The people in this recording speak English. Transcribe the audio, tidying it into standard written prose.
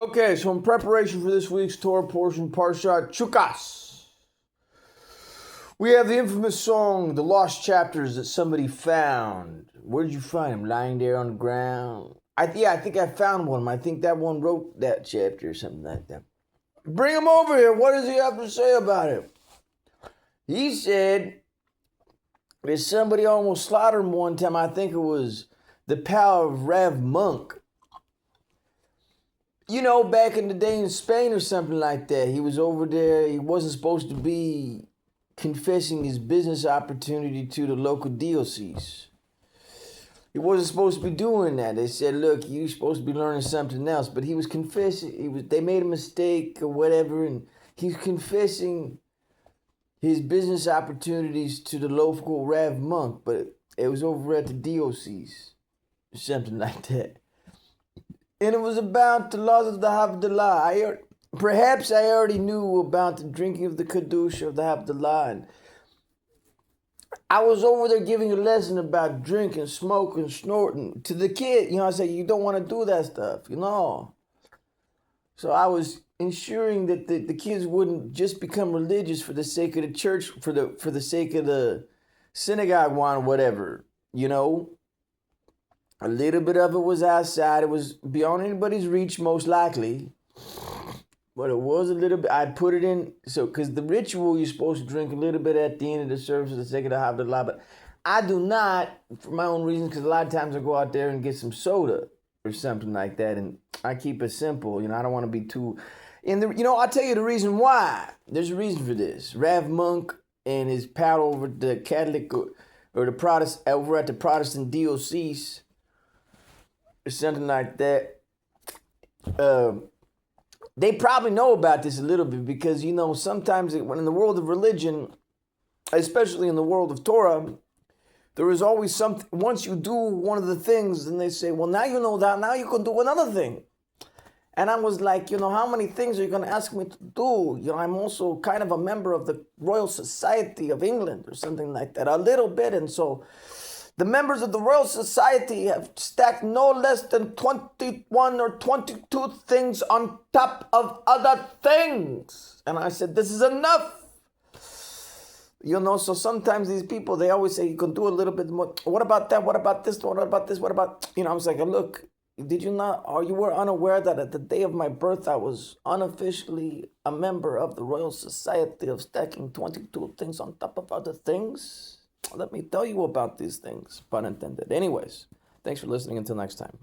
Okay, so in preparation for this week's Torah portion, Parshat Chukas, we have the infamous song, The Lost Chapters That Somebody Found. Where did you find them? Lying there on the ground? I think I found one. I think that one wrote that chapter or something like that. Bring him over here. What does he have to say about it? He said that somebody almost slaughtered him one time. I think it was the pal of Rav Monk. You know, back in the day in Spain or something like that, he was over there. He wasn't supposed to be confessing his business opportunity to the local diocese. He wasn't supposed to be doing that. They said, look, you're supposed to be learning something else. But he was confessing. They made a mistake or whatever, and he's confessing his business opportunities to the local Rav Monk. But it was over at the diocese or something like that. And it was about the laws of the Havdalah. Perhaps I already knew about the drinking of the Kedusha of the Havdalah. And I was over there giving a lesson about drinking, smoking, snorting to the kid. I said, you don't want to do that stuff, So I was ensuring that the kids wouldn't just become religious for the sake of the church, for the sake of the synagogue one, whatever, A little bit of it was outside. It was beyond anybody's reach, most likely. But it was a little bit. I put it in. So, because the ritual, you're supposed to drink a little bit at the end of the service for the sake of the Havdalah. But I do not, for my own reasons, because a lot of times I go out there and get some soda or something like that. And I keep it simple. I don't want to be too. And, I'll tell you the reason why. There's a reason for this. Rav Monk and his pal over the Catholic or the Protestant, over at the Protestant diocese, or something like that. They probably know about this a little bit because, sometimes when in the world of religion, especially in the world of Torah, there is always something. Once you do one of the things, then they say, well, now you know that, now you can do another thing. And I was like, how many things are you going to ask me to do? I'm also kind of a member of the Royal Society of England or something like that, a little bit. And so the members of the Royal Society have stacked no less than 21 or 22 things on top of other things. And I said, this is enough. So sometimes these people, they always say, you can do a little bit more. What about that? What about this? What about this? What about, I was like, look, did you not, or you were unaware that at the day of my birth, I was unofficially a member of the Royal Society of stacking 22 things on top of other things? Let me tell you about these things, pun intended. Anyways, thanks for listening. Until next time.